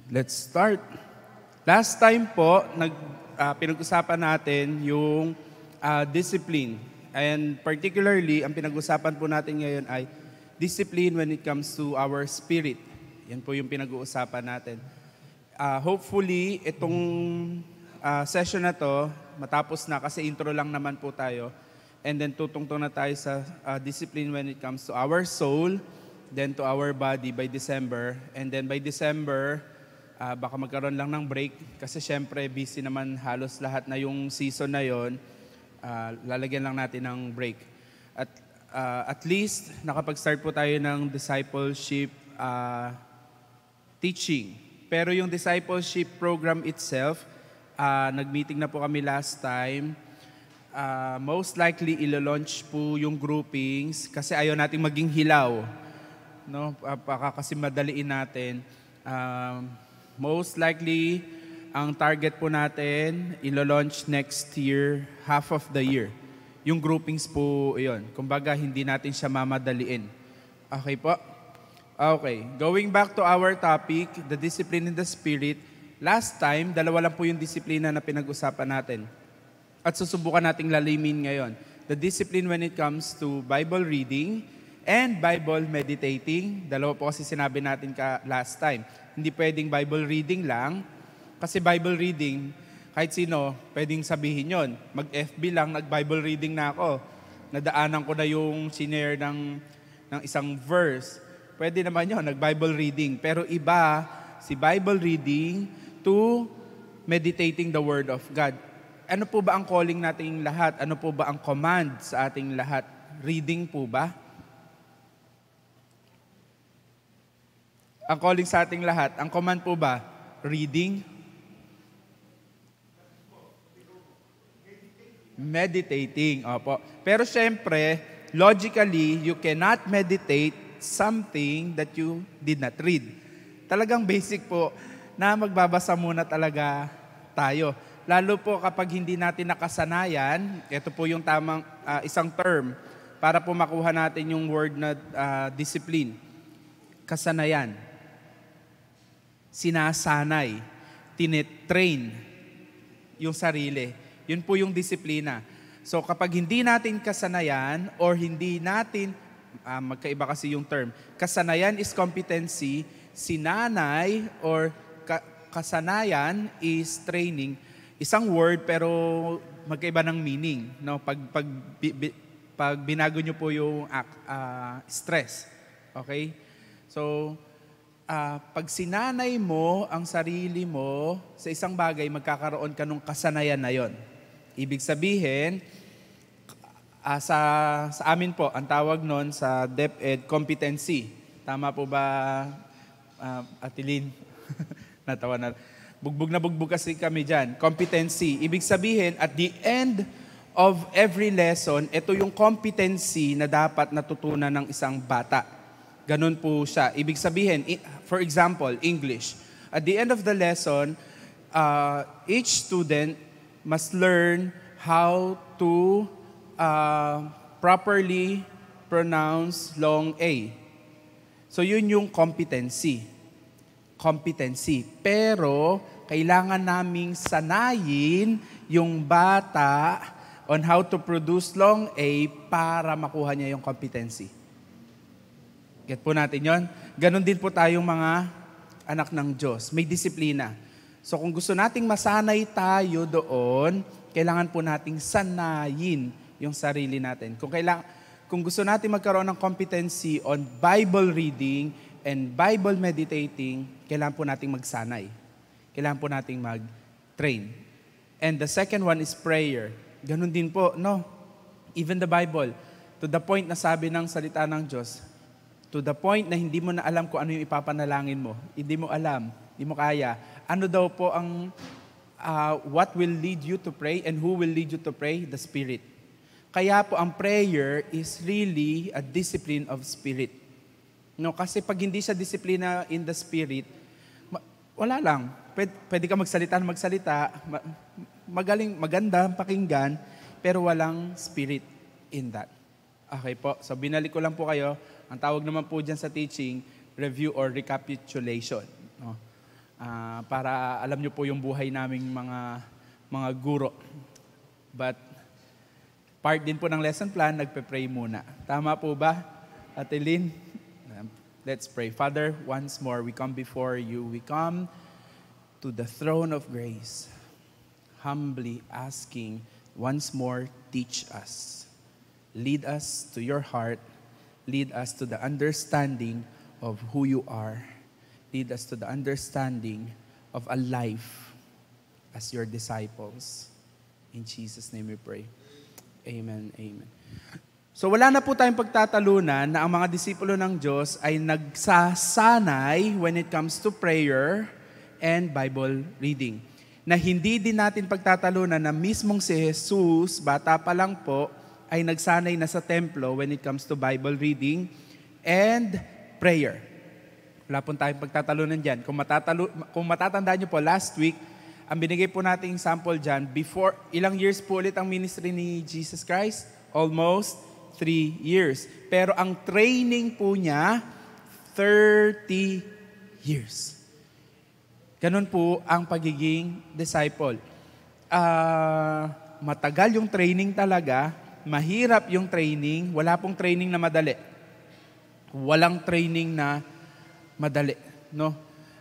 Let's start. Last time po, pinag-usapan natin yung discipline. And particularly, ang pinag-usapan po natin ngayon ay discipline when it comes to our spirit. Yan po yung pinag-uusapan natin. Hopefully, itong session na to, matapos na kasi intro lang naman po tayo. And then tutungtong na tayo sa discipline when it comes to our soul, then to our body by December. And then by December, baka magkaroon lang ng break kasi syempre busy naman halos lahat na yung season na yon. Lalagyan lang natin ng break. At least nakapag-start po tayo ng discipleship teaching. Pero yung discipleship program itself, nag-meeting na po kami last time. Most likely ilo-launch po yung groupings kasi ayaw nating maging hilaw. No? Kasi madaliin natin. Most likely, ang target po natin, ilo-launch next year, half of the year. Yung groupings po, yun. Kumbaga, hindi natin siya mamadaliin. Okay po? Okay. Going back to our topic, the discipline in the spirit. Last time, dalawa lang po yung disiplina na pinag-usapan natin. At susubukan nating lalimin ngayon. The discipline when it comes to Bible reading and Bible meditating. Dalawa po kasi sinabi natin last time. Hindi pwedeng Bible reading lang. Kasi Bible reading, kahit sino, pwedeng sabihin yon. Mag-FB lang, nag-Bible reading na ako. Nadaanan ko na yung sinare ng isang verse. Pwede naman yun, nag-Bible reading. Pero iba, si Bible reading to meditating the Word of God. Ano po ba ang calling nating lahat? Ano po ba ang command sa ating lahat? Reading po ba? Ang calling sa ating lahat, ang command po ba? Reading? Meditating. Opo. Pero syempre, logically, you cannot meditate something that you did not read. Talagang basic po na magbabasa muna talaga tayo. Lalo po kapag hindi natin nakasanayan, ito po yung tamang isang term para po makuha natin yung word na discipline. Kasanayan. Sinasanay. Tinetrain yung sarili. Yun po yung disiplina. So kapag hindi natin kasanayan or hindi natin, magkaiba kasi yung term, kasanayan is competency, sinanay or kasanayan is training. Isang word pero magkaiba ng meaning. No? Pag binago nyo po yung stress. Okay? So, pag sinanay mo ang sarili mo sa isang bagay, magkakaroon ka ng kasanayan na yon. Ibig sabihin, sa amin po, ang tawag nun sa DepEd, competency. Tama po ba, Atilin? Natawa na. Bugbog na bugbog kasi kami dyan. Competency. Ibig sabihin, at the end of every lesson, ito yung competency na dapat natutunan ng isang bata. Ganun po siya. Ibig sabihin, for example, English. At the end of the lesson, each student must learn how to properly pronounce long A. So yun yung competency. Pero kailangan naming sanayin yung bata on how to produce long A para makuha niya yung competency. Get po natin yon? Ganon din po tayong mga anak ng Diyos. May disiplina. So kung gusto nating masanay tayo doon, kailangan po nating sanayin yung sarili natin. Kung gusto natin magkaroon ng competency on Bible reading and Bible meditating, kailangan po nating magsanay. Kailangan po nating mag-train. And the second one is prayer. Ganon din po, no? Even the Bible, to the point na sabi ng salita ng Diyos, to the point na hindi mo na alam kung ano yung ipapanalangin mo. Hindi mo alam, hindi mo kaya. Ano daw po ang, what will lead you to pray and who will lead you to pray? The Spirit. Kaya po ang prayer is really a discipline of spirit. No, kasi pag hindi siya disiplina in the spirit, wala lang. Pwede ka magsalita, magaling, maganda pakinggan, pero walang spirit in that. Okay po, so binalik ko lang po kayo. Ang tawag naman po dyan sa teaching, review or recapitulation. No? para alam nyo po yung buhay naming mga guro. But part din po ng lesson plan, nagpe-pray muna. Tama po ba, Ate Lynn? Let's pray. Father, once more, we come before you. We come to the throne of grace, humbly asking, once more, teach us. Lead us to your heart. Lead us to the understanding of who you are. Lead us to the understanding of a life as your disciples. In Jesus' name we pray. Amen, amen. So wala na po tayong pagtatalunan na ang mga disipulo ng Diyos ay nagsasanay when it comes to prayer and Bible reading. Na hindi din natin pagtatalunan na mismong si Jesus, bata pa lang po, ay nagsanay na sa templo when it comes to Bible reading and prayer. Wala po tayong pagtatalunan dyan. Kung matatandaan nyo po, last week, ang binigay po nating sample dyan, before, ilang years po ulit ang ministry ni Jesus Christ? Almost 3 years. Pero ang training po niya, 30 years. Ganun po ang pagiging disciple. Matagal yung training talaga, mahirap yung training, wala pong training na madali. Walang training na madali, no?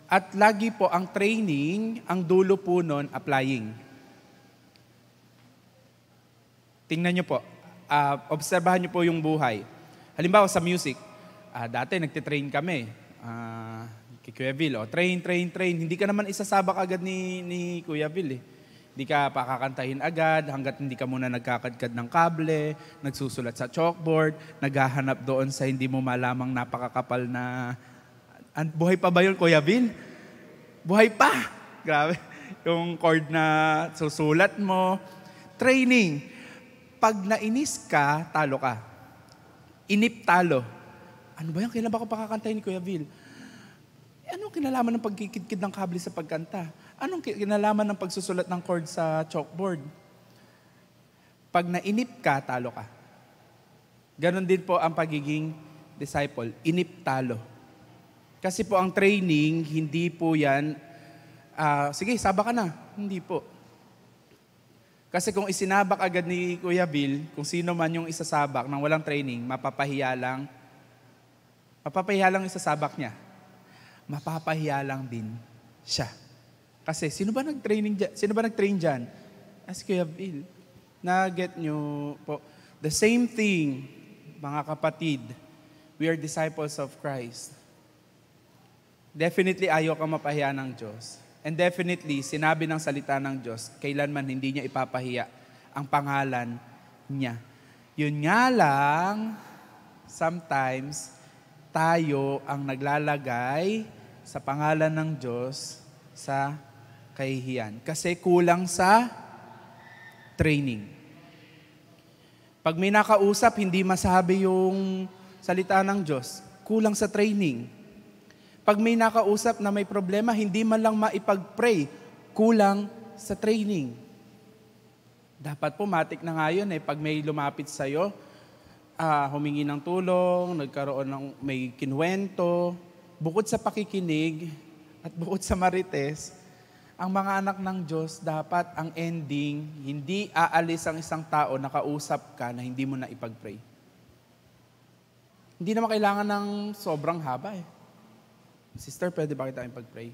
At lagi po ang training, ang dulo po nun, applying. Tingnan nyo po, obserbahan nyo po yung buhay. Halimbawa sa music, dati nagtitrain kami, kay Kuya Vil, train. Hindi ka naman isasabak agad ni Kuya Vil. Hindi ka pakakantahin agad hanggat hindi ka muna nagkakadkad ng kable, nagsusulat sa chalkboard, naghahanap doon sa hindi mo malamang napakakapal na... Buhay pa ba yun, Kuya Vil? Buhay pa! Grabe. Yung chord na susulat mo. Training. Pag nainis ka, talo ka. Inip, talo. Ano ba yan? Kailan ba ako pakakantahin ni Kuya Vil? Anong kinalaman ng pagkikidkid ng kable sa pagkanta? Anong kinalaman ng pagsusulat ng chord sa chalkboard? Pag nainip ka, talo ka. Ganon din po ang pagiging disciple. Inip, talo. Kasi po ang training, hindi po yan, sige, sabak ka na. Hindi po. Kasi kung isinabak agad ni Kuya Bill, kung sino man yung isasabak nang walang training, mapapahiya lang isasabak niya. Mapapahiya lang din siya. Kasi sino ba nag-train dyan? Si Kuya Bill. Na-get nyo po. The same thing, mga kapatid, we are disciples of Christ. Definitely ayaw ka mapahiya ng Diyos. And definitely, sinabi ng salita ng Diyos, kailanman hindi niya ipapahiya ang pangalan niya. Yun nga lang, sometimes, tayo ang naglalagay sa pangalan ng Diyos sa kahihiyan. Kasi kulang sa training. Pag may nakausap, hindi masabi yung salita ng Diyos, kulang sa training. Pag may nakausap na may problema, hindi man lang maipag-pray, kulang sa training. Dapat po, matik na nga yun pag may lumapit sa'yo, humingi ng tulong, nagkaroon ng may kinwento, bukod sa pakikinig at bukod sa marites, ang mga anak ng Diyos, dapat ang ending, hindi aalis ang isang tao na kausap ka na hindi mo na ipag-pray. Hindi naman kailangan ng sobrang haba Sister, pwede ba kita ipag-pray?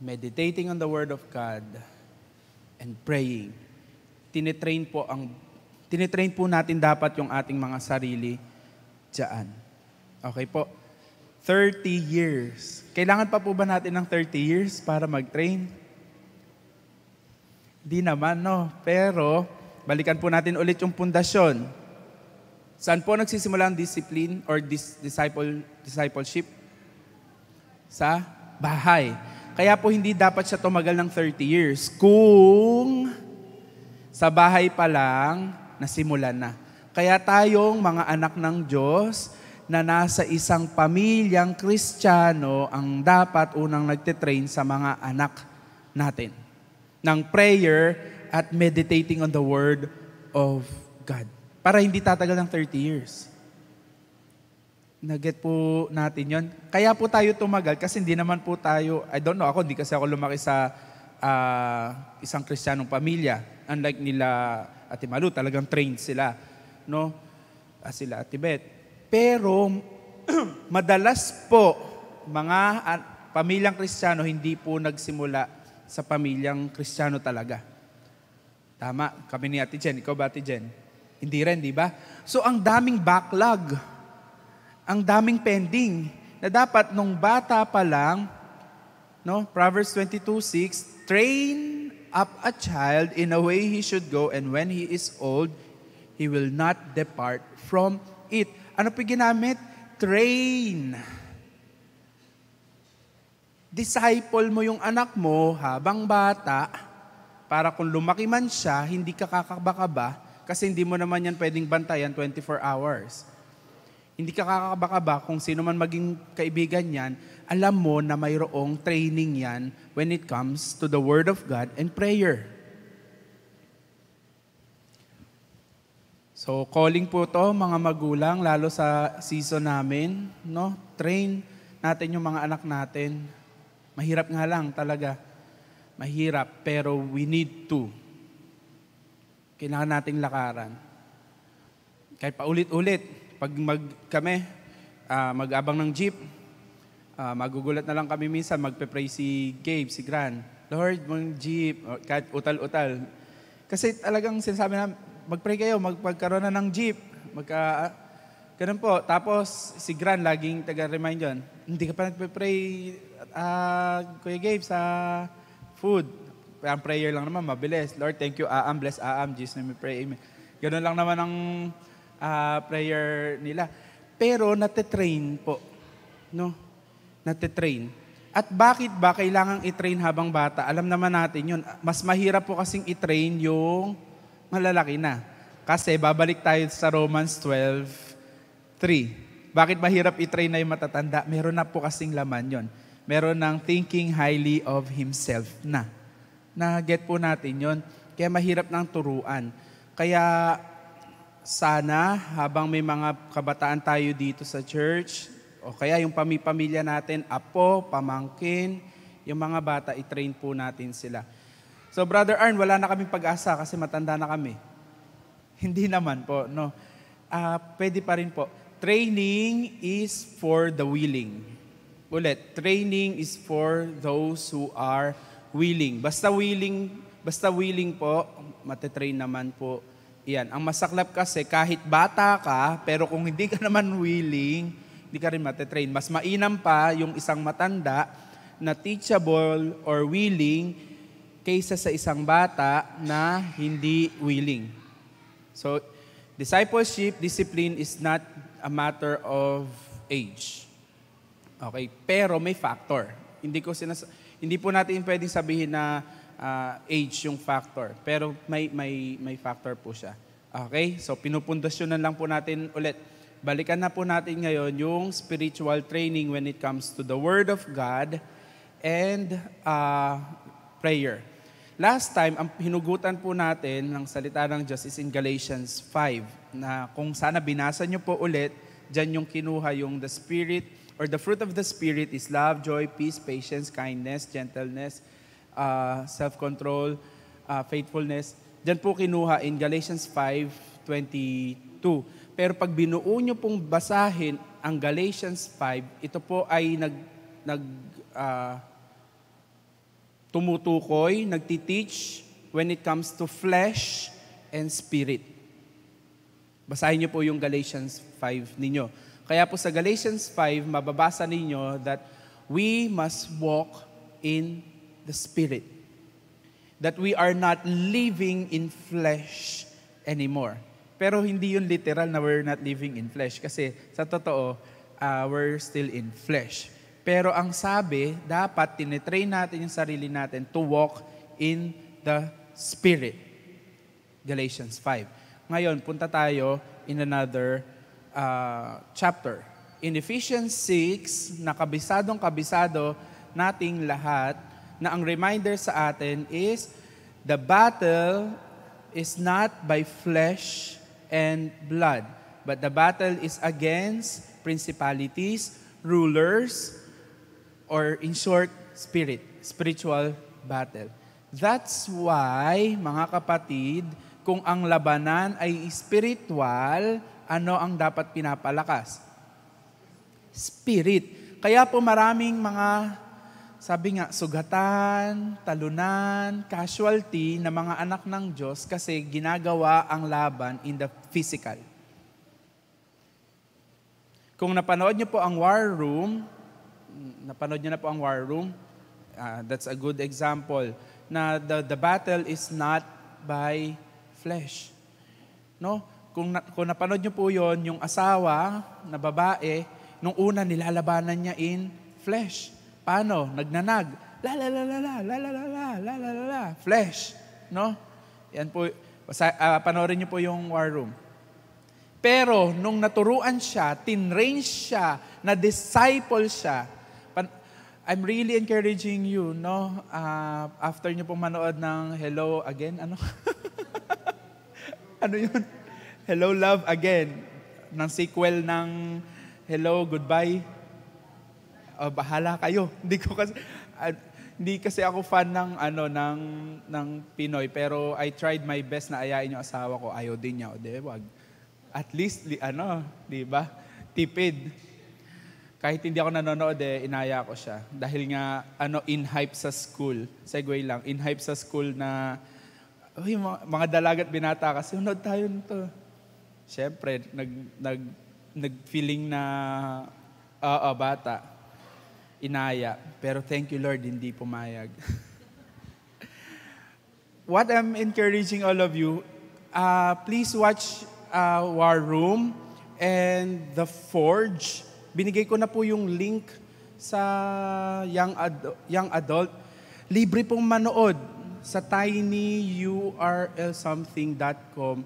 Meditating on the Word of God and praying. Tinitrain po natin dapat yung ating mga sarili dyan. Okay po? 30 years. Kailangan pa po ba natin ng 30 years para mag-train? Di naman, no? Pero, balikan po natin ulit yung pundasyon. Saan po nagsisimula ang discipline or discipleship? Sa bahay. Kaya po hindi dapat siya tumagal ng 30 years. Kung sa bahay pa lang, nasimulan na. Kaya tayong mga anak ng Diyos na nasa isang pamilyang Kristiyano ang dapat unang nagtitrain sa mga anak natin ng prayer at meditating on the Word of God. Para hindi tatagal ng 30 years. Naget po natin yon. Kaya po tayo tumagal kasi hindi naman po tayo, I don't know, ako hindi kasi ako lumaki sa isang Kristiyanong pamilya. Unlike nila Ate Malu, talagang trained sila. No? Sila Ate Beth. Pero madalas po, mga pamilyang Kristiyano hindi po nagsimula sa pamilyang Kristiyano talaga. Tama, kami ni Ate Jen. Ikaw ba, Ate Jen? Hindi rin, di ba? So, ang daming backlog. Ang daming pending na dapat nung bata pa lang, no? Proverbs 22:6, train up a child in a way he should go, and when he is old, he will not depart from it. Ano po ginamit? Train. Disciple mo yung anak mo habang bata para kung lumaki man siya, hindi ka kakabakaba kasi hindi mo naman yan pwedeng bantayan 24 hours. Hindi ka kakabakaba kung sino man maging kaibigan yan, alam mo na mayroong training yan when it comes to the Word of God and prayer. So, calling po to mga magulang, lalo sa season namin, no? Train natin yung mga anak natin. Mahirap nga lang talaga. Mahirap, pero we need to. Kailangan nating lakaran. Kahit paulit-ulit, pag mag-abang ng jeep, magugulat na lang kami minsan, magpe-pray si Gabe, si Gran. Lord, mga jeep, kahit utal-utal. Kasi talagang sinasabi na, mag-pray kayo, magpagkaroon na ng jeep. Ganun po. Tapos si Gran laging taga-remind yun, hindi ka pa nagpe-pray, Kuya Gabe, sa food. Ang prayer lang naman, mabilis. Lord, thank you, bless Jesus name we pray, amen. Ganun lang naman ang prayer nila. Pero nate-train po. No? Nate-train. At bakit ba kailangang i-train habang bata? Alam naman natin yun. Mas mahirap po kasing i-train yung malalaki na. Kasi babalik tayo sa Romans 12:3. Bakit mahirap i-train na yung matatanda? Meron na po kasing laman yon. Meron ng thinking highly of himself na. Na-get po natin yon. Kaya mahirap ng turuan. Kaya sana habang may mga kabataan tayo dito sa church, o kaya yung pamilya natin, apo, pamangkin, yung mga bata, i-train po natin sila. So Brother Arn, wala na kaming pag-asa kasi matanda na kami. Hindi naman po, no. Pwede pa rin po. Training is for the willing. Ulit, training is for those who are willing. Basta willing po, matetrain naman po. Yan. Ang masaklap kasi, kahit bata ka, pero kung hindi ka naman willing, hindi ka rin matetrain. Mas mainam pa yung isang matanda na teachable or willing kaysa sa isang bata na hindi willing. So, discipleship, discipline is not a matter of age. Okay? Pero may factor. Hindi po natin pwedeng sabihin na age yung factor. Pero may factor po siya. Okay? So, pinupundasyonan lang po natin ulit. Balikan na po natin ngayon yung spiritual training when it comes to the Word of God and prayer. Last time, ang hinugutan po natin ng salita ng Diyos is in Galatians 5, na kung sana binasa nyo po ulit, dyan yung kinuha yung the Spirit, or the fruit of the Spirit is love, joy, peace, patience, kindness, gentleness, self-control, faithfulness. Diyan po kinuha in Galatians 5:22. Pero pag binuo nyo pong basahin ang Galatians 5, ito po ay tumutukoy, nagtiteach when it comes to flesh and spirit. Basahin nyo po yung Galatians 5 ninyo. Kaya po sa Galatians 5, mababasa ninyo that we must walk in the Spirit. That we are not living in flesh anymore. Pero hindi yun literal na we're not living in flesh. Kasi sa totoo, we're still in flesh. Pero ang sabi, dapat tinetrain natin yung sarili natin to walk in the Spirit. Galatians 5. Ngayon, punta tayo in another chapter. In Ephesians 6, kabisadong-kabisado nating lahat, na ang reminder sa atin is, the battle is not by flesh and blood, but the battle is against principalities, rulers, or in short, spiritual battle. That's why, mga kapatid, kung ang labanan ay spiritual, ano ang dapat pinapalakas? Spirit. Kaya po maraming mga, sabi nga, sugatan, talunan, casualty na mga anak ng Diyos kasi ginagawa ang laban in the physical. Kung napanood niyo po ang War Room, that's a good example na the battle is not by flesh. No? Kung napanood niyo po yon, yung asawa na babae, nung una nilalabanan niya in flesh. Paano? Nagnanag. La la la la la la la la la la la la la. Flesh. No? Yan po. Panoorin niyo po yung War Room. Pero nung naturuan siya, tinrain siya, na-disciple siya, I'm really encouraging you, no? After niyo pong manood ng Hello Again, ano? Ano yun? Hello Love Again. Ng sequel ng Hello Goodbye. Bahala kayo. Hindi kasi ako fan ng Pinoy, pero I tried my best na ayain yung asawa ko. Ayaw din niya. Wag. At least, di ba? Tipid. Kahit hindi ako nanonood, inaya ko siya. Dahil nga, in-hype sa school. Segue lang, in-hype sa school na, mga dalagat binata kasi, unod tayo nito. Siyempre, nag-feeling na, bata. Inaya. Pero thank you, Lord, hindi pumayag. What I'm encouraging all of you, please watch War Room and The Forge. Binigay ko na po yung link sa young adult. Libre pong manood sa tinyurlsomething.com.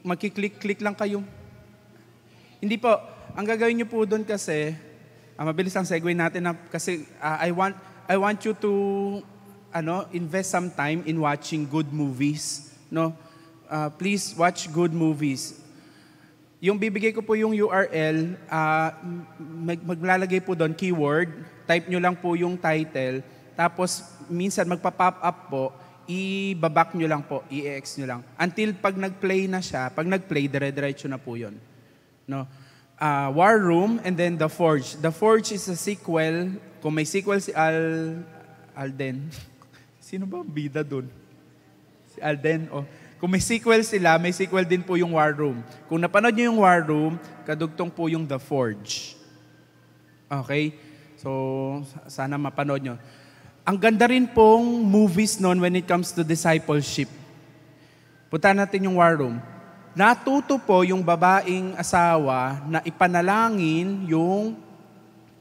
Magkiklik-click lang kayo. Hindi po, ang gagawin niyo po doon kasi, mabilis ang segue natin na, kasi I want you to invest some time in watching good movies. No? Please watch good movies. Yung bibigay ko po yung URL, maglalagay po doon keyword, type nyo lang po yung title, tapos minsan magpa-pop up po, i-back nyo lang po, i-ex nyo lang. Until pag nag-play na siya, pag nag-play, dire-diretso na po yun. No? War Room and then The Forge. The Forge is a sequel. Kung may sequel si Alden. Sino ba ang bida doon? Si Alden. Kung may sequel sila, may sequel din po yung War Room. Kung napanood nyo yung War Room, kadugtong po yung The Forge. Okay? So, sana mapanood nyo. Ang ganda rin pong movies noon when it comes to discipleship. Punta natin yung War Room. Natuto po yung babaeng asawa na ipanalangin yung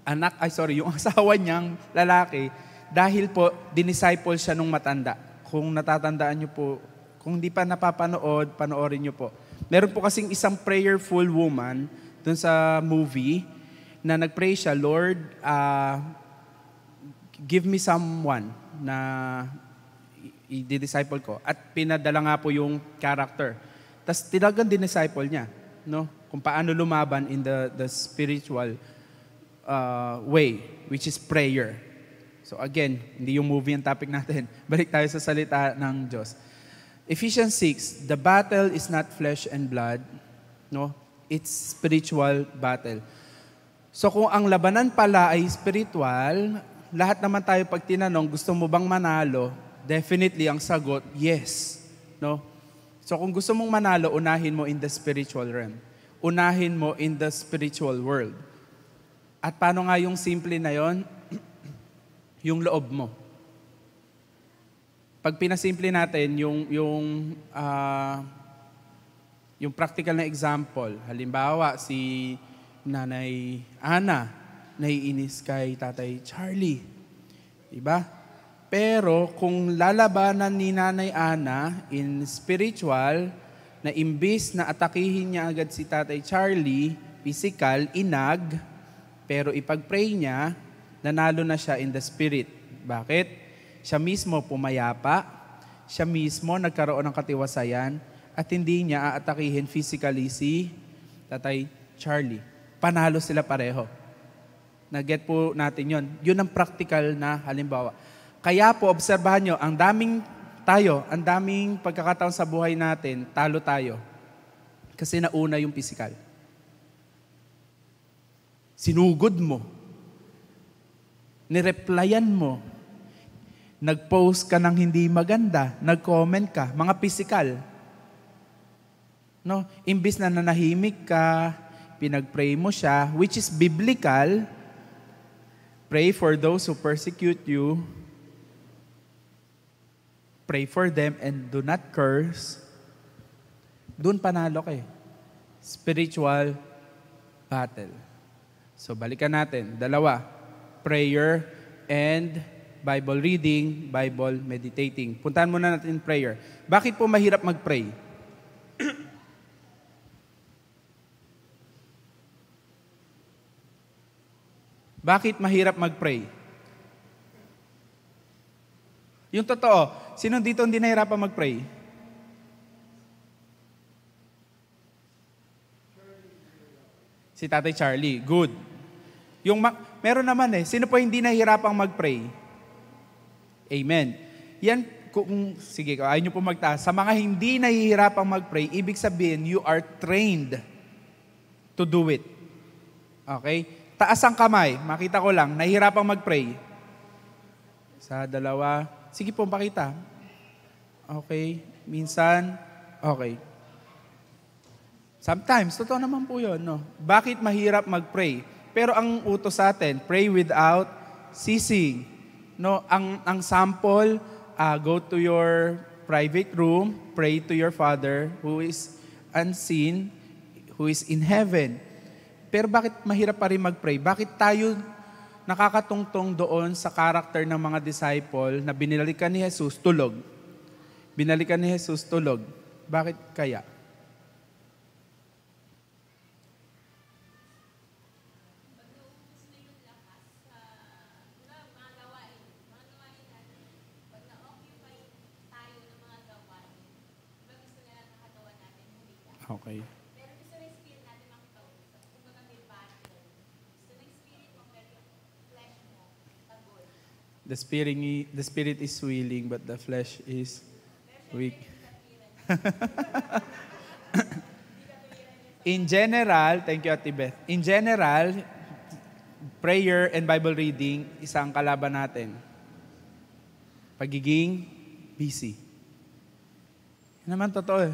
yung asawa niyang lalaki dahil po dinisciple siya nung matanda. Kung natatandaan niyo po, kung hindi pa napapanood, panoorin niyo po. Meron po kasing isang prayerful woman dun sa movie na nagpray siya, Lord, give me someone na i-disciple ko. At pinadala nga po yung character. Tapos tinagang din-disciple niya, no? Kung paano lumaban in the spiritual way, which is prayer. So again, hindi yung movie ang topic natin. Balik tayo sa salita ng Diyos. Ephesians 6, the battle is not flesh and blood, no? It's spiritual battle. So kung ang labanan pala ay spiritual, lahat naman tayo pag tinanong, gusto mo bang manalo? Definitely ang sagot, yes. No? So kung gusto mong manalo, unahin mo in the spiritual realm. Unahin mo in the spiritual world. At paano nga yung simple na yon? Yung loob mo. Pag pinasimple natin, yung practical na example, halimbawa, si Nanay Ana, naiinis kay Tatay Charlie. Diba? Pero kung lalabanan ni Nanay Ana in spiritual, na imbis na atakihin niya agad si Tatay Charlie, physical, inag, pero ipag-pray niya, nanalo na siya in the spirit. Bakit? Siya mismo pumayapa, siya mismo nagkaroon ng katiwasayan, at hindi niya aatakihin physically si Tatay Charlie. panalo sila pareho. Na-get po natin yon. Yun ang practical na halimbawa. Kaya po, obserbahan nyo, ang daming pagkakataon sa buhay natin, talo tayo. Kasi nauna yung physical. Sinugod mo. Nireplyan mo. Nag-post ka ng hindi maganda. Nag-comment ka. Mga physical. No? Imbis na nanahimik ka, pinag-pray mo siya, which is biblical. Pray for those who persecute you. Pray for them and do not curse. Doon panalo ka eh. Spiritual battle. So balikan natin. 2, prayer and Bible reading, Bible meditating. Puntahan muna natin prayer. Bakit po mahirap mag-pray? Bakit mahirap mag-pray? Yung totoo, sino dito hindi nahirapan mag-pray? Si Tatay Charlie. Good. Meron naman sino po hindi nahirapang mag-pray? Amen. Yan, sige, ayaw nyo po magtaas. Sa mga hindi nahihirapang mag-pray, ibig sabihin, you are trained to do it. Okay? Taas ang kamay. Makita ko lang. Nahihirapang mag-pray. 1, 2. Sige po, pakita. Okay. Minsan. Okay. Sometimes. Totoo naman po yun. No? Bakit mahirap mag-pray? Pero ang utos sa atin, pray without ceasing. No? Ang sample, go to your private room, pray to your Father who is unseen, who is in heaven. Pero bakit mahirap pa rin mag-pray? Bakit tayo nakakatungtong doon sa karakter ng mga disciple na binalikan ni Jesus, tulog? Binalikan ni Jesus, tulog. Bakit kaya? Okay. The spirit is willing, but the flesh is weak. In general, thank you, Ate Beth. In general, prayer and Bible reading, isang kalaban natin. Pagiging busy. Yan naman totoo eh.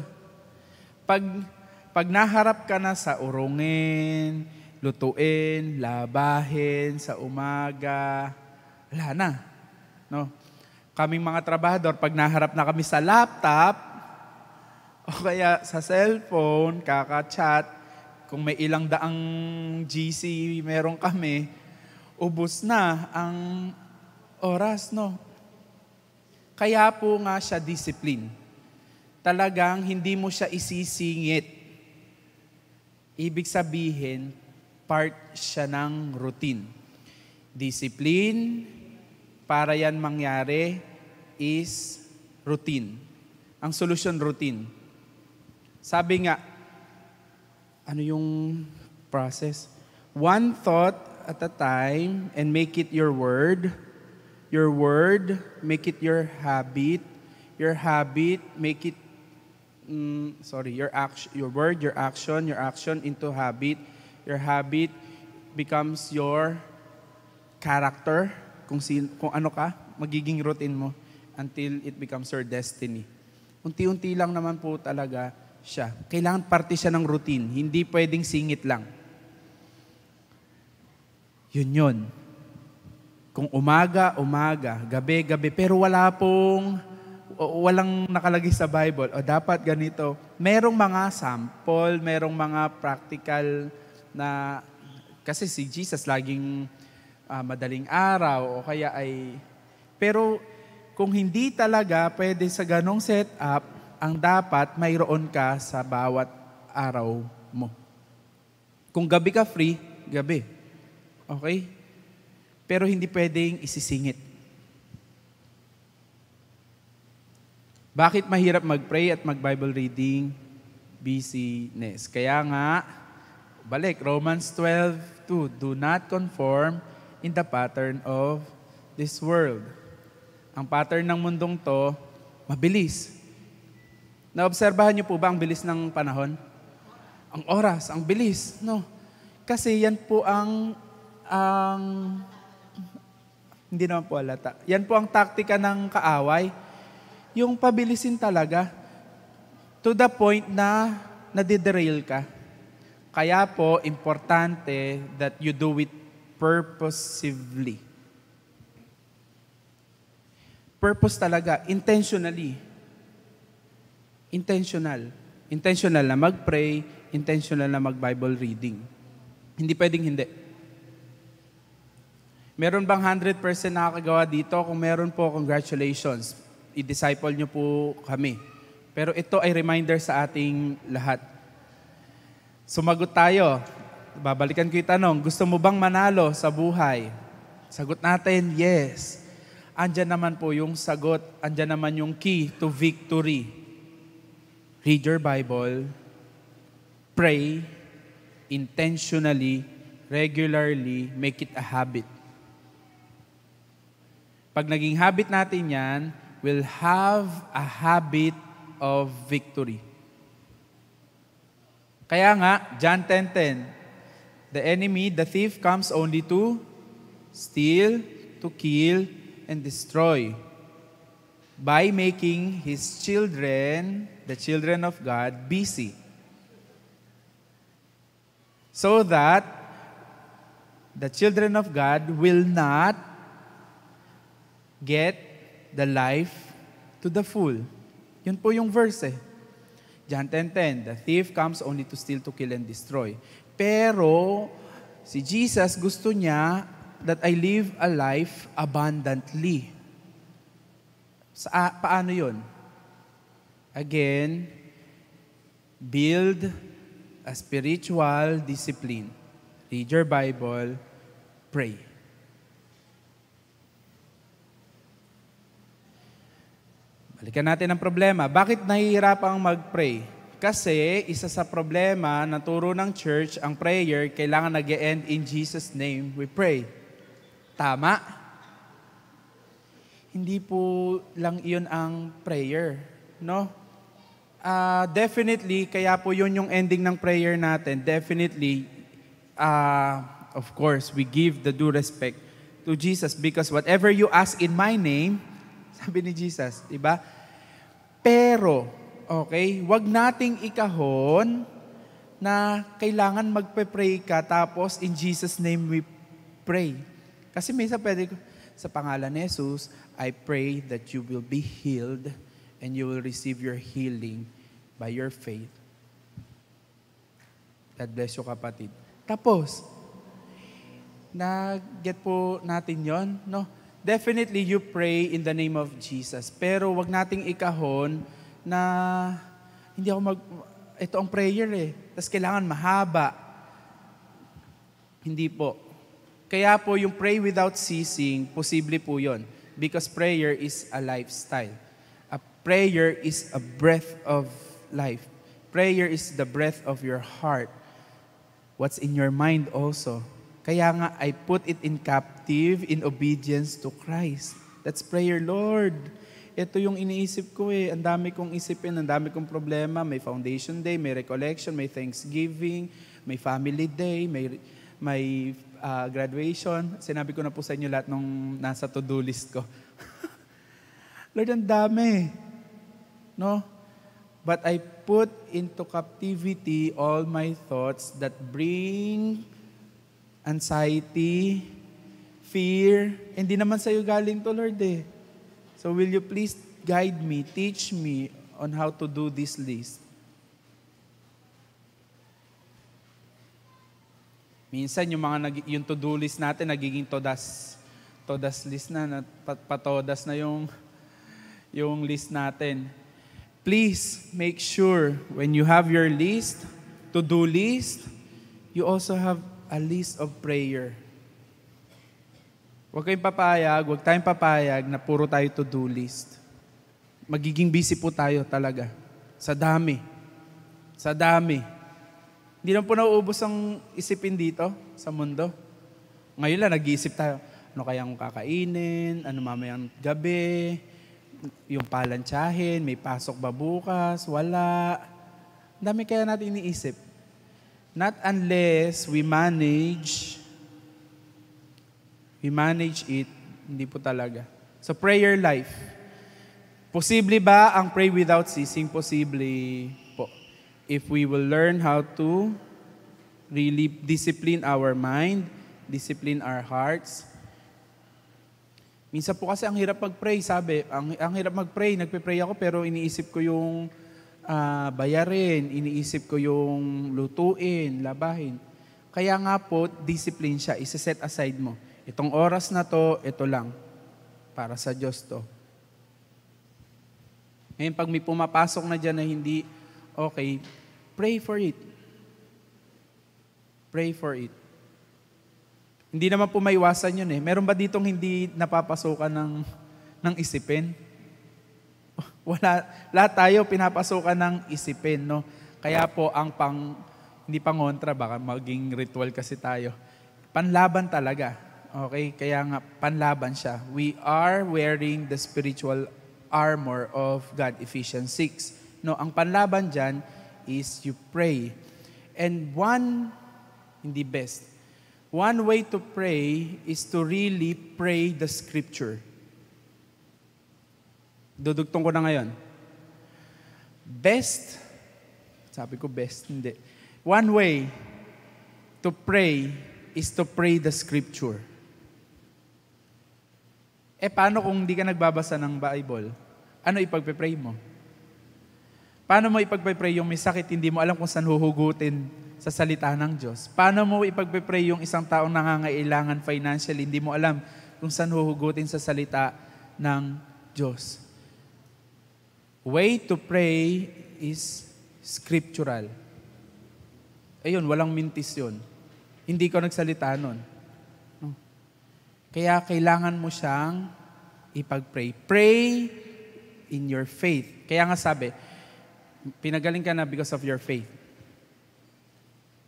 Pag naharap ka na sa urungin, lutuin, labahin, sa umaga, wala na. No? Kaming mga trabahador, pag naharap na kami sa laptop, o kaya sa cellphone, kaka-chat, kung may ilang daang GC meron kami, ubos na ang oras, no? Kaya po nga siya discipline. Talagang hindi mo siya isisingit. Ibig sabihin, part siya ng routine. Discipline, para yan mangyari, is routine. Ang solusyon, routine. Sabi nga, ano yung process? One thought at a time and make it your word. Your word, make it your habit. Your habit, make it your word, your action into habit. Your habit becomes your character, kung ano ka, magiging routine mo until it becomes your destiny. Unti-unti lang naman po talaga siya. Kailangan parte siya ng routine, hindi pwedeng singit lang. Yun. Kung umaga, gabi, pero walang nakalagay sa Bible, o dapat ganito. Merong mga sample, merong mga practical na, kasi si Jesus laging madaling araw, o kaya pero kung hindi talaga pwede sa ganong setup, ang dapat mayroon ka sa bawat araw mo. Kung gabi ka free, gabi. Okay? Pero hindi pwedeng isisingit. Bakit mahirap mag-pray at mag-Bible reading? Busyness. Kaya nga, Balik, Romans 12:2. Do not conform in the pattern of this world. Ang pattern ng mundong to, mabilis. Naobserbahan niyo po ba ang bilis ng panahon? Ang oras, ang bilis, no? Kasi yan po hindi naman po halata. Yan po ang taktika ng kaaway. Yung pabilisin talaga. To the point na nadiderail ka. Kaya po, importante that you do it purposively. Purpose talaga, intentionally. Intentional. Intentional na mag-pray, intentional na mag-Bible reading. Hindi pwedeng hindi. Meron bang 100% nakakagawa dito? Kung meron po, congratulations. I-disciple nyo po kami. Pero ito ay reminder sa ating lahat. Sumagot tayo. Babalikan ko yung tanong, gusto mo bang manalo sa buhay? Sagot natin, yes. Andyan naman po yung sagot. Andyan naman yung key to victory. Read your Bible. Pray. Intentionally. Regularly. Make it a habit. Pag naging habit natin yan, we'll have a habit of victory. Kaya nga, John 10:10, the enemy, the thief, comes only to steal, to kill, and destroy. By making his children, the children of God, busy. So that the children of God will not get the life to the full. Yun po yung verse eh. John 10:10, the thief comes only to steal, to kill, and destroy. Pero, si Jesus gusto niya that I live a life abundantly. Paano yun? Again, build a spiritual discipline. Read your Bible, pray. Balikan natin ang problema. Bakit nahihirapang mag-pray? Kasi isa sa problema na turo ng church, ang prayer, kailangan nag-e-end in Jesus' name, we pray. Tama? Hindi po lang iyon ang prayer. No? Definitely, kaya po yun yung ending ng prayer natin. Definitely, of course, we give the due respect to Jesus because whatever you ask in my name, sabi ni Jesus, diba? Pero, okay, wag nating ikahon na kailangan magpe-pray ka tapos in Jesus' name we pray. Kasi minsan pwede ko, sa pangalan ni Jesus, I pray that you will be healed and you will receive your healing by your faith. God bless you, kapatid. Tapos, na-get po natin yon, no? Definitely, you pray in the name of Jesus. Pero wag nating ikahon na hindi ako ito ang prayer eh. Tapos kailangan mahaba. Hindi po. Kaya po yung pray without ceasing, posible po yon. Because prayer is a lifestyle. A prayer is a breath of life. Prayer is the breath of your heart. What's in your mind also. Kaya nga, I put it in captive in obedience to Christ. That's prayer, Lord. Ito yung iniisip ko eh. Ang dami kong isipin, ang dami kong problema. May foundation day, may recollection, may Thanksgiving, may family day, may graduation. Sinabi ko na po sa inyo lahat nung nasa to-do list ko. Lord, ang dami. No? But I put into captivity all my thoughts that bring anxiety, fear. Hindi naman sa'yo galing to, Lord eh. So will you please guide me, teach me on how to do this list? Minsan yung to-do list natin nagiging todas list na patodas na yung list natin. Please make sure when you have your list, to-do list, you also have a list of prayer. Huwag tayong papayag na puro tayo to-do list. Magiging busy po tayo talaga. Sa dami. Hindi lang po nauubos ang isipin dito sa mundo. Ngayon lang, nag-iisip tayo, ano kayang kakainin, ano mamayang gabi, yung palantsahin, may pasok ba bukas, wala. Ang dami kaya natin iniisip. Not unless we manage it, hindi po talaga. So prayer life. Posible ba ang pray without ceasing? Posible po. If we will learn how to really discipline our mind, discipline our hearts. Minsan po kasi ang hirap mag-pray, sabi. Ang hirap mag-pray, nagpe-pray ako pero iniisip ko yung bayarin, iniisip ko yung lutuin, labahin. Kaya nga po, discipline siya, isa-set aside mo. Itong oras na to, ito lang. Para sa Diyos to. Ngayon, pag may pumapasok na dyan na hindi okay, pray for it. Pray for it. Hindi naman po maiwasan yun eh. Meron ba ditong hindi napapasukan ng isipin? Wala. Lahat tayo pinapasukan ng isipin, no? Kaya po, hindi pangontra, baka maging ritual kasi tayo. Panlaban talaga. Okay? Kaya nga, panlaban siya. We are wearing the spiritual armor of God, Ephesians 6. No, ang panlaban dyan is you pray. And one way to pray is to really pray the scripture. Dudugtong ko na ngayon. Sabi ko best, hindi. One way to pray is to pray the scripture. Paano kung hindi ka nagbabasa ng Bible? Ano ipagpe-pray mo? Paano mo ipagpe-pray yung may sakit, hindi mo alam kung saan huhugutin sa salita ng Diyos? Paano mo ipagpe-pray yung isang taong nangangailangan financially, hindi mo alam kung saan huhugutin sa salita ng Diyos? Way to pray is scriptural. Ayun, walang mintis yun. Hindi ko nagsalita nun. Kaya kailangan mo siyang ipag-pray. Pray in your faith. Kaya nga sabi, pinagaling ka na because of your faith.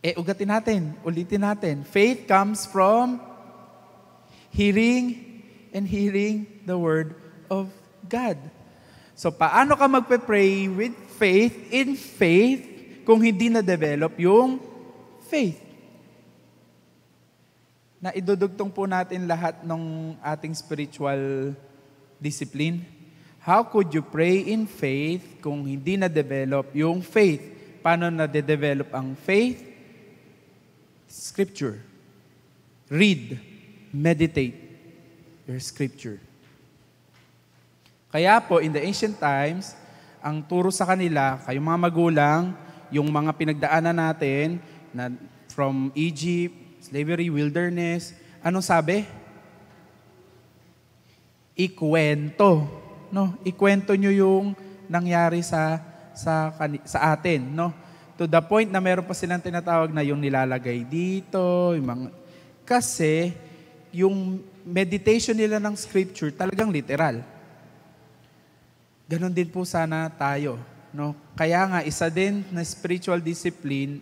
Ulitin natin. Faith comes from hearing and hearing the word of God. So, paano ka magpe-pray with faith, in faith, kung hindi na-develop yung faith? Na idudugtong po natin lahat ng ating spiritual discipline. How could you pray in faith kung hindi na-develop yung faith? Paano na-develop ang faith? Scripture. Read. Meditate your scripture. Kaya po, in the ancient times, ang turo sa kanila, kayong mga magulang, yung mga pinagdaanan natin, na from Egypt, slavery, wilderness, anong sabi? Ikwento. No? Ikwento nyo yung nangyari sa atin. No? To the point na meron pa silang tinatawag na yung nilalagay dito. Kasi, yung meditation nila ng scripture talagang literal. Ganon din po sana tayo. No? Kaya nga, isa din na spiritual discipline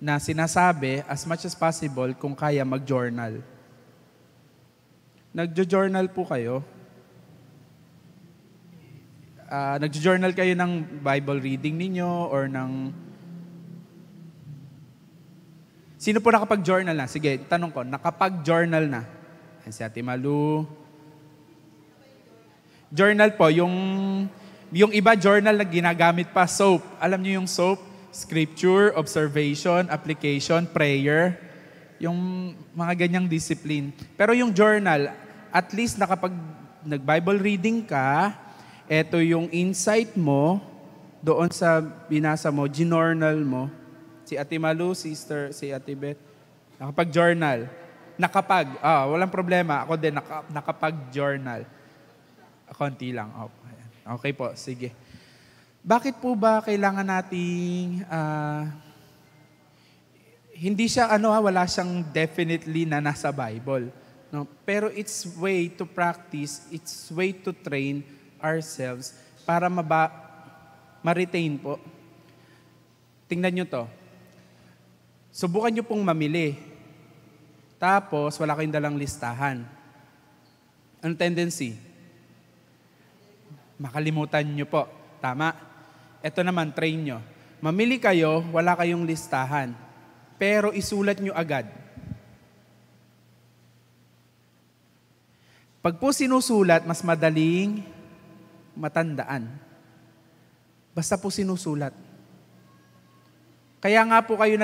na sinasabi, as much as possible, kung kaya mag-journal. Nag-journal po kayo? Nag-journal kayo ng Bible reading ninyo or ng... Sino po nakapag-journal na? Sige, tanong ko, nakapag-journal na? Si Ate Malu. Journal po, yung iba journal na ginagamit pa, soap. Alam niyo yung soap? Scripture, observation, application, prayer. Yung mga ganyang discipline. Pero yung journal, at least nakapag nag-Bible reading ka, eto yung insight mo, doon sa binasa mo, ginornal mo. Si Ate Malu, sister, si Ate Beth, nakapag-journal. Walang problema. Ako din, nakapag-journal. Konti lang. Okay po, sige. Bakit po ba kailangan nating, hindi siya, wala siyang definitely na nasa Bible. No? Pero it's way to practice, it's way to train ourselves para ma-retain po. Tingnan nyo to. Subukan nyo pong mamili. Tapos, wala kayong dalang listahan. Anong tendency? Makalimutan nyo po. Tama. Ito naman, train nyo. Mamili kayo, wala kayong listahan. Pero isulat nyo agad. Pag po sinusulat, mas madaling matandaan. Basta po sinusulat. Kaya nga po kayo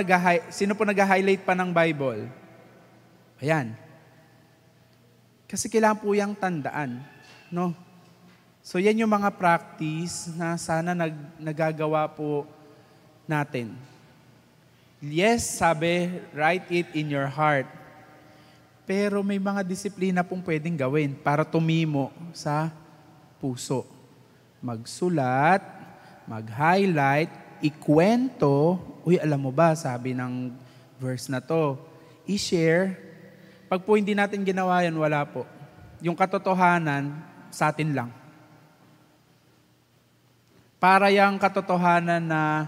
sino po nag-highlight pa ng Bible? Ayan. Kasi kailangan po yung tandaan. No? So yan yung mga practice na sana nagagawa po natin. Yes, sabi, write it in your heart. Pero may mga disiplina pong pwedeng gawin para tumimo sa puso. Magsulat, mag-highlight, ikwento. Uy, alam mo ba, sabi ng verse na to, i-share. Pag po hindi natin ginawa yan, wala po. Yung katotohanan, sa atin lang. Para yung katotohanan na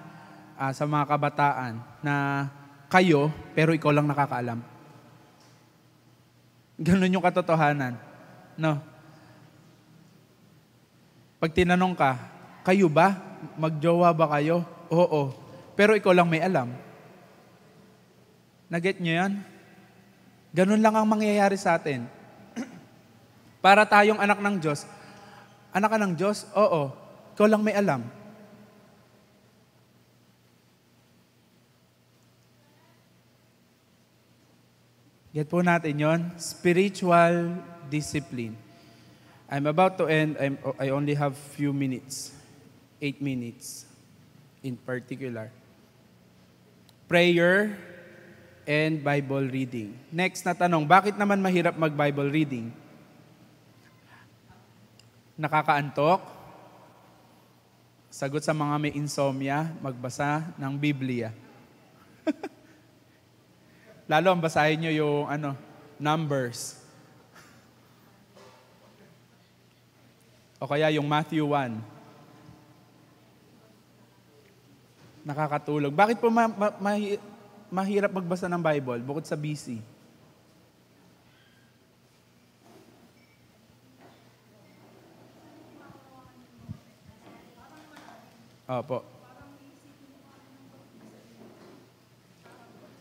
sa mga kabataan, na kayo, pero ikaw lang nakakaalam. Ganun yung katotohanan. No? Pag tinanong ka, kayo ba? Magjowa ba kayo? Oo. Pero ikaw lang may alam. Naget nyo yan? Ganun lang ang mangyayari sa atin. Para tayong anak ng Diyos. Anak ka ng Diyos? Oo. Ikaw lang may alam. Get po natin yon. Spiritual discipline. I'm about to end. I only have few minutes. 8 minutes in particular. Prayer and Bible reading. Next na tanong, bakit naman mahirap mag-Bible reading? Nakakaantok? Sagot sa mga may insomnia, magbasa ng Biblia. Lalo ang basahin nyo yung Numbers. O kaya yung Matthew 1. Nakakatulog. Bakit po mahirap magbasa ng Bible bukod sa busy? Opo.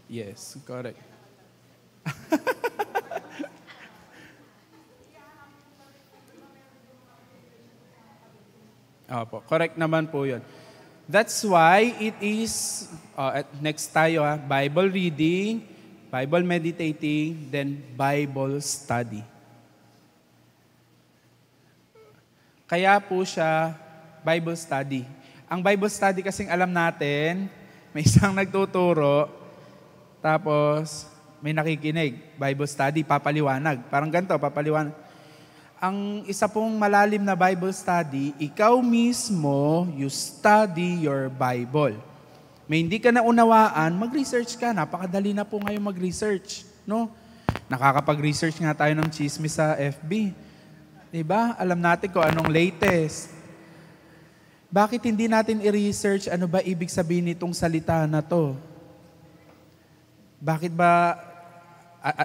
Yes, correct. Opo, correct naman po yun. That's why it is, next tayo Bible reading, Bible meditating, then Bible study. Kaya po siya Bible study. Ang Bible study kasing alam natin, may isang nagtuturo, tapos may nakikinig. Bible study, papaliwanag. Parang ganito, papaliwanag. Ang isa pong malalim na Bible study, ikaw mismo, you study your Bible. May hindi ka naunawaan, mag-research ka. Napakadali na po ngayon mag-research. No? Nakakapag-research nga tayo ng chismis sa FB. Diba? Alam natin kung anong latest. Bakit hindi natin i-research ano ba ibig sabihin nitong salita na to? Bakit ba,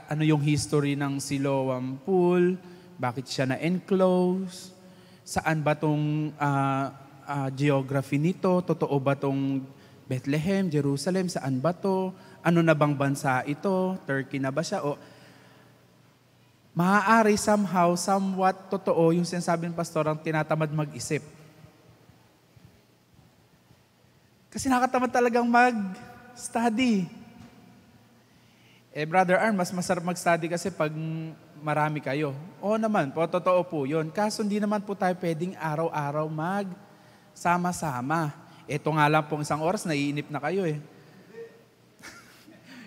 ano yung history ng Siloam Pool? Bakit siya na-enclose? Saan ba tong geography nito? Totoo ba tong Bethlehem, Jerusalem? Saan ba to? Ano na bang bansa ito? Turkey na ba siya? O maaari somehow, somewhat totoo yung sinasabi ng pastor ang tinatamad mag-isip. Kasi nakatamad talagang mag-study. Brother Arn, mas masarap mag-study kasi pag marami kayo. Oo naman po, totoo po yun. Kaso hindi naman po tayo pwedeng araw-araw mag-sama-sama. Ito nga lang pong isang oras, naiinip na kayo eh.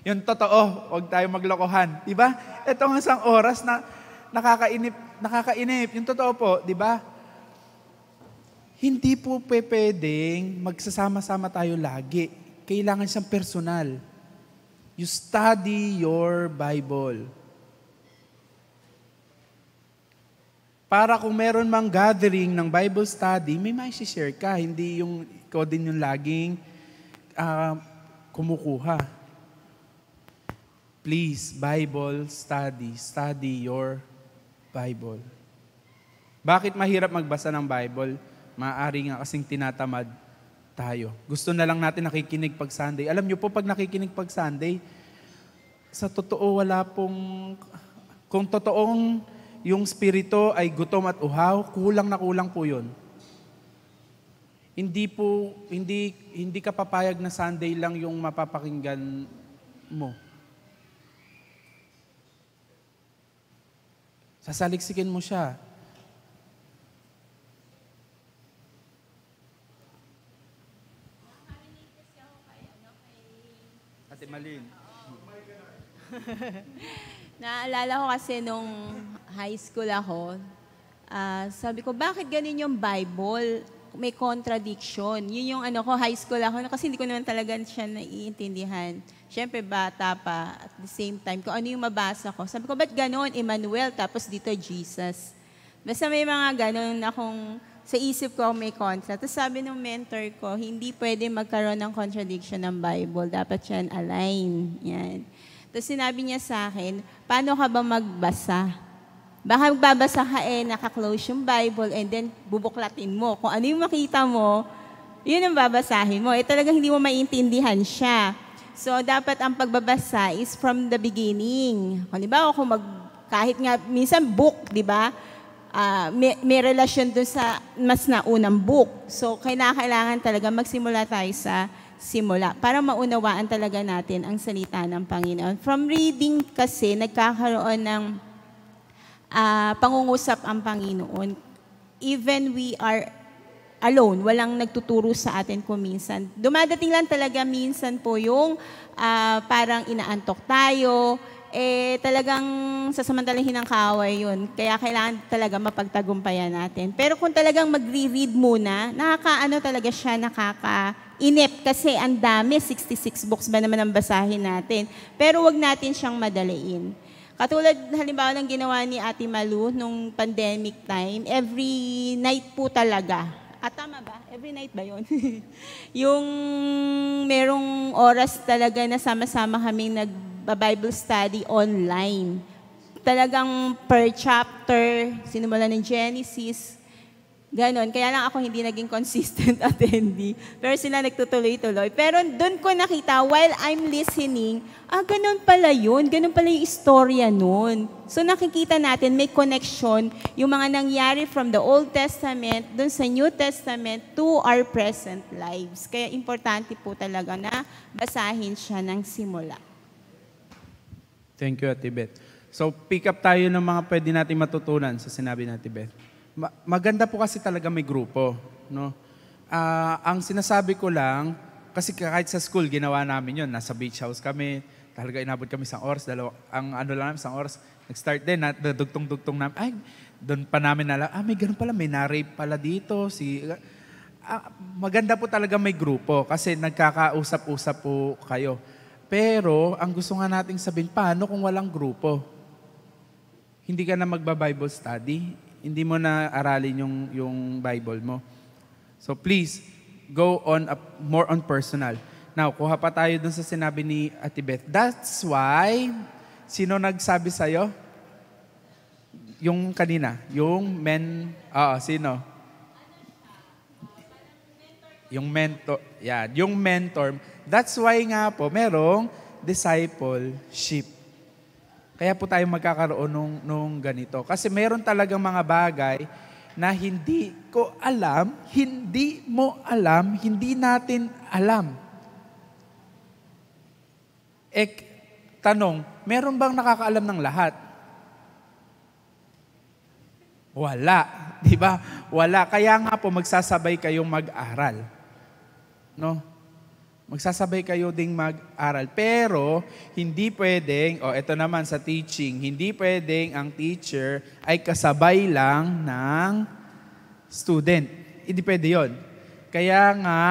Yung totoo, huwag tayo maglokohan. Diba? Ito nga isang oras na nakakainip. Yung totoo po, diba? Hindi po pwedeng magsasama-sama tayo lagi. Kailangan siyang personal. You study your Bible. Para kung meron mang gathering ng Bible study, may mai-share ka. Hindi yung ikaw din yung laging kumukuha. Please, Bible study. Study your Bible. Bakit mahirap magbasa ng Bible? Maaari nga kasing tinatamad tayo. Gusto na lang natin nakikinig pag Sunday. Alam niyo po, pag nakikinig pag Sunday, sa totoo wala pong... Kung totoong yung spirito ay gutom at uhaw, kulang na kulang po yun. Hindi ka papayag na Sunday lang yung mapapakinggan mo. Sasaliksikin mo siya. Ate Malin. Naalala ko kasi nung high school ako, sabi ko, bakit ganun yung Bible? May contradiction. Yun yung high school ako, kasi hindi ko naman talaga siya naiintindihan. Siyempre, bata pa, at the same time, kung ano yung mabasa ko. Sabi ko, ba't ganun? Emmanuel, tapos dito Jesus. Basta may mga ganun akong, sa isip ko may contra. Tapos sabi ng mentor ko, hindi pwede magkaroon ng contradiction ng Bible. Dapat yan align. Yan. Tapos sinabi niya sa akin, paano ka ba magbasa? Baka magbabasa ka naka-close yung Bible and then bubuklatin mo. Kung ano yung makita mo, yun ang babasahin mo. Talagang hindi mo maintindihan siya. So, dapat ang pagbabasa is from the beginning. Kung kahit nga, minsan book, di ba? May relasyon doon sa mas naunang book. So, kailangan talaga magsimula tayo sa simula para maunawaan talaga natin ang salita ng Panginoon. From reading kasi, nagkakaroon ng pangungusap ang Panginoon. Even we are alone, walang nagtuturo sa atin kung minsan. Dumadating lang talaga minsan po yung parang inaantok tayo, talagang sasamantalahin ng kaaway yun. Kaya kailangan talaga mapagtagumpayan natin. Pero kung talagang magre-read muna, talaga siya, nakakainip. Kasi ang dami, 66 books ba naman ang basahin natin. Pero wag natin siyang madaliin. Katulad, halimbawa ng ginawa ni Ate Malu nung pandemic time, every night po talaga. Tama ba? Every night ba yun? Yung merong oras talaga na sama-sama kaming nag-Bible study online. Talagang per chapter, sinimula ng Genesis, ganon. Kaya lang ako hindi naging consistent attendee. Pero sila nagtutuloy-tuloy. Pero doon ko nakita, while I'm listening, ganon pala yun. Ganon pala yung istorya nun. So nakikita natin, may connection yung mga nangyari from the Old Testament, doon sa New Testament, to our present lives. Kaya importante po talaga na basahin siya ng simula. Thank you, Ate Beth. So, pick up tayo ng mga pwede natin matutunan sa sinabi ni Ate Beth. Maganda po kasi talaga may grupo. No? Ang sinasabi ko lang, kasi kahit sa school, ginawa namin yun. Nasa beach house kami, talaga inabot kami isang oras, isang oras. Nag-start din, dugtong-dugtong namin. Ay, doon pa namin may ganun pala, may na-rape pala dito. Maganda po talaga may grupo kasi nagkakausap-usap po kayo. Pero, ang gusto nga nating sabihin, paano kung walang grupo? Hindi ka na magba-Bible study, hindi mo na aralin yung Bible mo. So please, go on more on personal. Now, kuha pa tayo dun sa sinabi ni Ate Beth. That's why, sino nagsabi sa'yo? Yung kanina, sino? Yung mentor. Yan, yung mentor. That's why nga po, merong discipleship. Kaya po tayo magkakaroon nung ganito. Kasi meron talagang mga bagay na hindi ko alam, hindi mo alam, hindi natin alam. Tanong, meron bang nakakaalam ng lahat? Wala. Di ba? Wala. Kaya nga po magsasabay kayong mag-aral. No? Magsasabay kayo ding mag-aral. Pero, hindi pwedeng, ito naman sa teaching, hindi pwedeng ang teacher ay kasabay lang ng student. Hindi pwede yun. Kaya nga,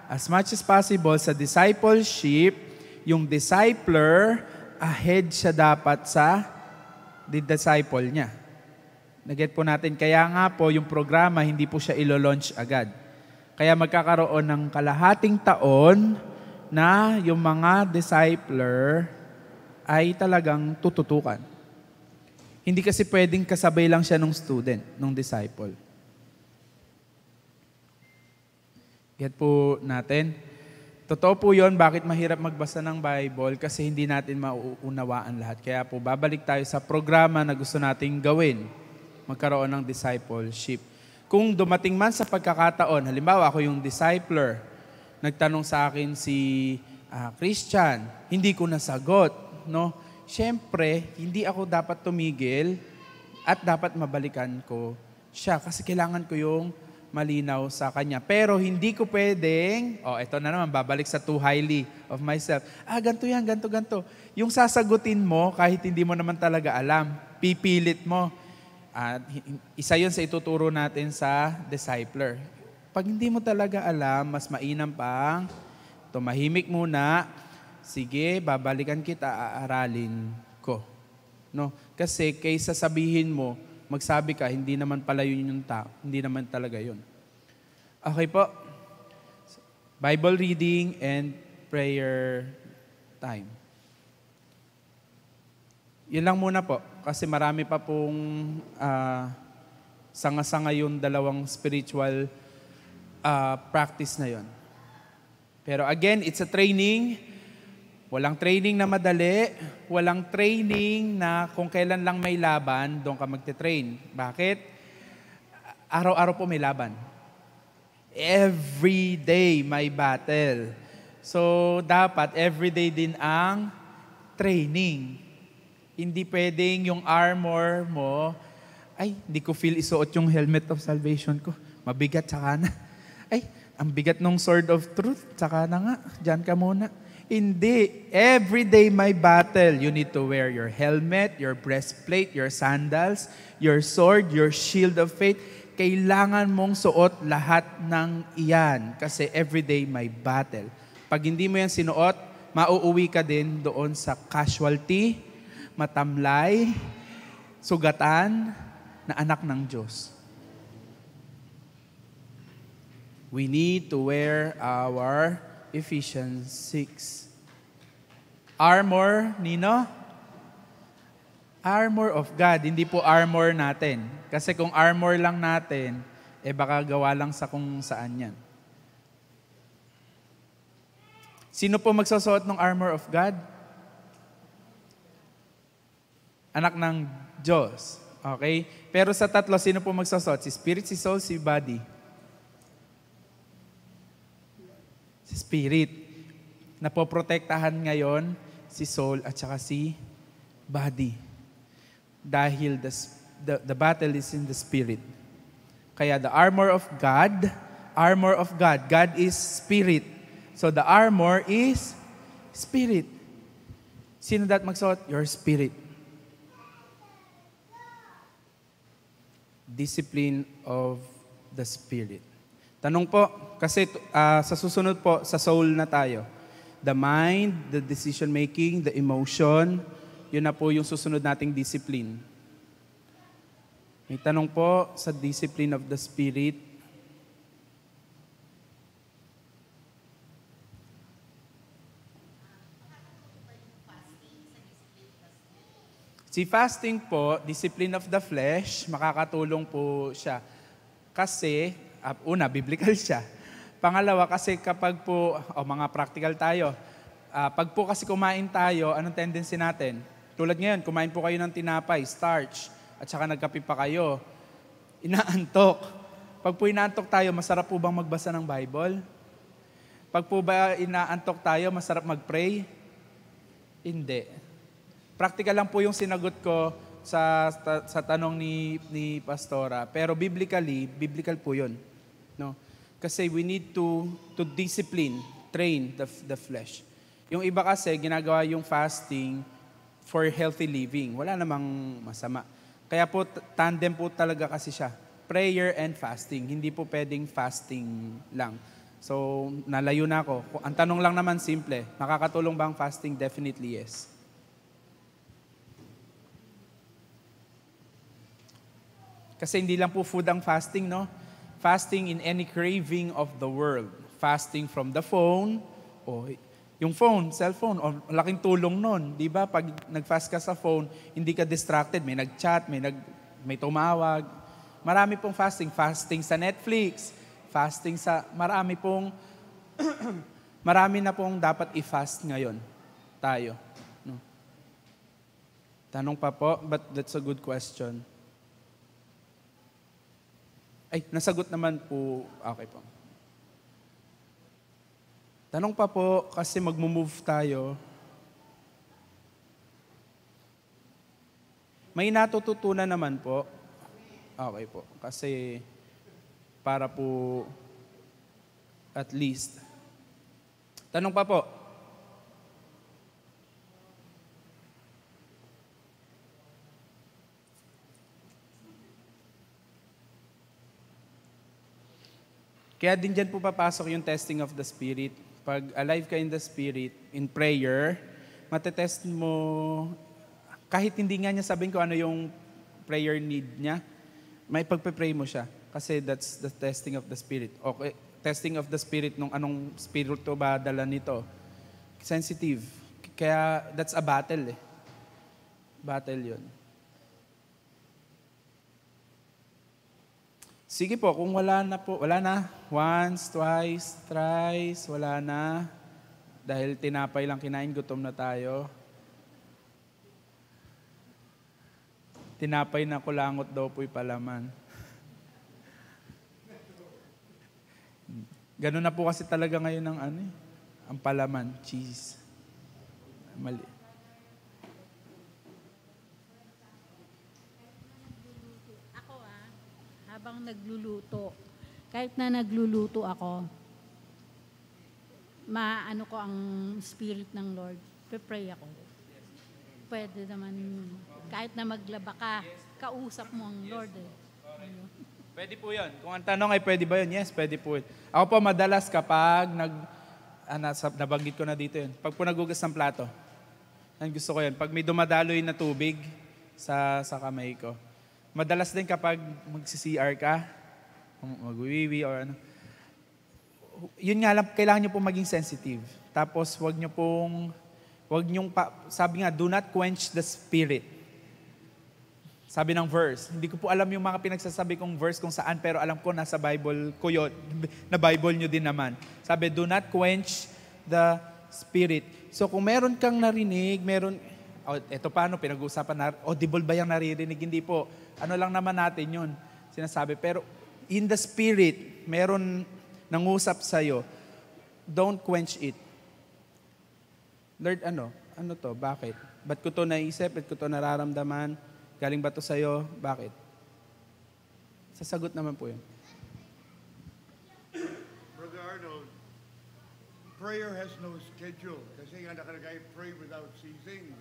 as much as possible sa discipleship, yung discipler, ahead siya dapat sa disciple niya. Naget po natin. Kaya nga po, yung programa, hindi po siya ilo-launch agad. Kaya magkakaroon ng kalahating taon na yung mga discipler ay talagang tututukan. Hindi kasi pwedeng kasabay lang siya ng student, ng disciple. Get po natin? Totoo po yun, bakit mahirap magbasa ng Bible? Kasi hindi natin mauunawaan lahat. Kaya po, babalik tayo sa programa na gusto nating gawin. Magkaroon ng discipleship. Kung dumating man sa pagkakataon, halimbawa ako yung discipler, nagtanong sa akin si Christian, hindi ko nasagot. No? Siyempre, hindi ako dapat tumigil at dapat mabalikan ko siya. Kasi kailangan ko yung malinaw sa kanya. Pero hindi ko pwedeng, ito na naman, babalik sa too highly of myself. Ganto yan, ganto. Yung sasagutin mo, kahit hindi mo naman talaga alam, pipilit mo. Isa yun sa ituturo natin sa discipler. Pag hindi mo talaga alam, mas mainam pang tumahimik muna, sige, babalikan kita, aaralin ko. No? Kasi kaysa sabihin mo, magsabi ka, hindi naman pala yun yung hindi naman talaga yun. Okay po. Bible reading and prayer time. Yun lang muna po. Kasi marami pa pong sanga-sanga yung dalawang spiritual practice na yun. Pero again, it's a training. Walang training na madali, walang training na kung kailan lang may laban, doon ka magte-train. Bakit? Araw-araw po may laban. Every day may battle. So, dapat everyday din ang training. Hindi pwedeng yung armor mo, hindi ko feel isuot yung helmet of salvation ko. Mabigat, saka na. Ang bigat ng sword of truth, saka na nga, dyan ka muna. Hindi. Every day may battle. You need to wear your helmet, your breastplate, your sandals, your sword, your shield of faith. Kailangan mong suot lahat ng iyan kasi every day may battle. Pag hindi mo yan sinuot, mauuwi ka din doon sa casualty, matamlay, sugatan na anak ng Diyos. We need to wear our Ephesians 6. Armor, Nino? Armor of God, hindi po armor natin. Kasi kung armor lang natin, baka gawa lang sa kung saan yan. Sino po magsusuot ng armor of God? Anak ng Diyos. Okay? Pero sa tatlo, sino po magsusuot? Si spirit, si soul, si body. Spirit. Napoprotektahan ngayon si soul at saka si body. Dahil the battle is in the spirit. Kaya the armor of God, God is spirit. So the armor is spirit. Sino dapat magsuot? Your spirit. Discipline of the spirit. Tanong po, kasi sa susunod po, sa soul na tayo. The mind, the decision making, the emotion, yun na po yung susunod nating discipline. May tanong po sa discipline of the spirit. Si fasting po, discipline of the flesh, makakatulong po siya. Kasi, una, biblical siya. Pangalawa, kasi kapag po, mga practical tayo, pag po kasi kumain tayo, anong tendency natin? Tulad ngayon, kumain po kayo ng tinapay, starch, at saka nagkape pa kayo. Inaantok. Pag po inaantok tayo, masarap po bang magbasa ng Bible? Pag po ba inaantok tayo, masarap mag-pray? Hindi. Practical lang po yung sinagot ko sa tanong ni Pastora. Pero biblical po yun. No? Kasi we need to discipline, train the flesh. Yung iba kasi, ginagawa yung fasting for healthy living. Wala namang masama. Kaya po, tandem po talaga kasi siya. Prayer and fasting. Hindi po pwedeng fasting lang. So, nalayo na ako. Ang tanong lang naman simple, makakatulong ba ang fasting? Definitely yes. Kasi hindi lang po food ang fasting, no? Fasting in any craving of the world. Fasting from the phone. Yung phone, cellphone, laking tulong nun. Di ba? Pag nag-fast ka sa phone, hindi ka distracted. May nag-chat, may tumawag. Marami pong fasting. Fasting sa Netflix. Fasting sa, marami na pong dapat i-fast ngayon. Tayo. No? Tanong pa po, but that's a good question. Ay, nasagot naman po. Okay po. Tanong pa po, kasi mag-move tayo. May natututunan naman po. Okay po. Kasi para po at least. Tanong pa po. Kaya din dyan po papasok yung testing of the Spirit. Pag alive ka in the Spirit, in prayer, matetest mo, kahit hindi nga niya sabihin ko ano yung prayer need niya, may pagpe-pray mo siya. Kasi that's the testing of the Spirit. Okay, testing of the Spirit, nung anong spirito ba dala nito. Sensitive. Kaya that's a battle eh. Battle yun. Sige po, kung wala na po, wala na. Once, twice, thrice, wala na. Dahil tinapay lang kinain, gutom na tayo. Tinapay na kulangot daw po'y palaman. Ganun na po kasi talaga ngayon ang ang palaman, cheese. Mali. Habang nagluluto, kahit na nagluluto ako, maano ko ang spirit ng Lord, pray ako. Pwede naman, kahit na maglaba ka, kausap mo ang Lord eh. Pwede po yun. Kung ang tanong ay pwede ba yun? Yes, pwede po yun. Ako po madalas kapag nabanggit ko na dito yun. Pag po nagugas ng plato, ang gusto ko yun. Pag may dumadaloy na tubig sa kamay ko, madalas din kapag mag-CR ka, mag-wiwi or ano, yun nga lang, kailangan nyo pong maging sensitive. Tapos wag nyong sabi nga, do not quench the spirit. Sabi ng verse. Hindi ko po alam yung mga pinagsasabi kong verse kung saan, pero alam ko nasa Bible ko yun, na Bible nyo din naman. Sabi, do not quench the spirit. So kung meron kang narinig, eto paano, pinag-uusapan, audible ba yung naririnig? Hindi po. Ano lang naman natin yun, sinasabi. Pero in the Spirit, meron nangusap sa'yo, don't quench it. Lord, ano to? Bakit? Ba't ko to naisip? Ba't ko to nararamdaman? Galing ba to sa'yo? Bakit? Sasagot naman po yun. Brother Arnold, prayer has no schedule. Kasi nga nakalagay, pray without ceasing.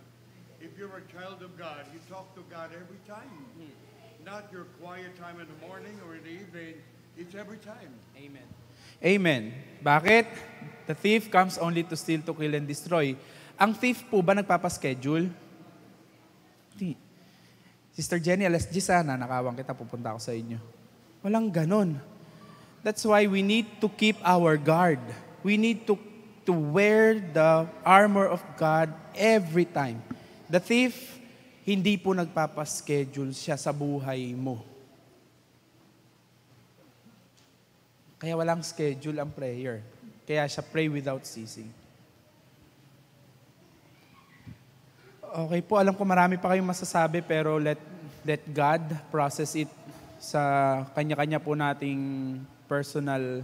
If you're a child of God, you talk to God every time. Not your quiet time in the morning or in the evening. It's every time. Amen. Amen. Bakit? The thief comes only to steal, to kill, and destroy. Ang thief po ba nagpapaschedule? Hindi. Sister Jenny, alas 10 sana, nakawang kita, pupunta ako sa inyo. Walang ganun. That's why we need to keep our guard. We need to wear the armor of God every time. The thief, hindi po nagpapaschedule siya sa buhay mo. Kaya walang schedule ang prayer. Kaya siya pray without ceasing. Okay po, alam ko marami pa kayong masasabi, pero let God process it sa kanya-kanya po nating personal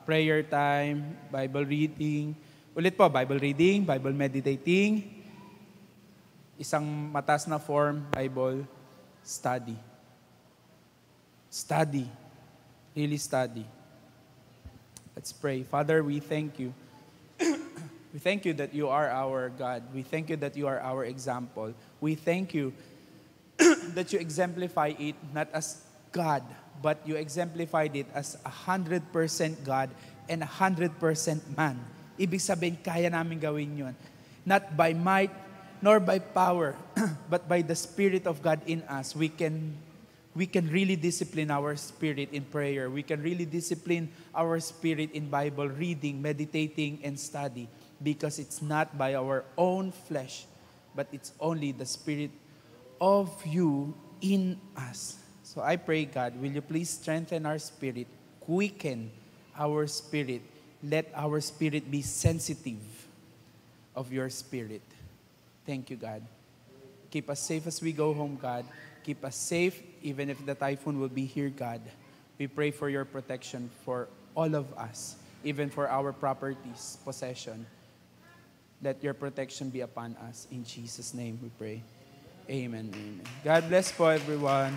prayer time, Bible reading. Ulit po, Bible reading, Bible meditating, isang matas na form, Bible study. Study. Really study. Let's pray. Father, we thank you. We thank you that you are our God. We thank you that you are our example. We thank you that you exemplify it not as God, but you exemplified it as 100% God and 100% man. Ibig sabihin, kaya namin gawin yun. Not by might, nor by power, but by the Spirit of God in us, we can really discipline our spirit in prayer. We can really discipline our spirit in Bible reading, meditating, and study. because it's not by our own flesh, but it's only the Spirit of you in us. So I pray, God, will you please strengthen our spirit, quicken our spirit, let our spirit be sensitive of your Spirit. Thank you, God. Keep us safe as we go home, God. Keep us safe even if the typhoon will be here, God. We pray for your protection for all of us, even for our properties, possession. Let your protection be upon us. In Jesus' name we pray. Amen. Amen. God bless po everyone.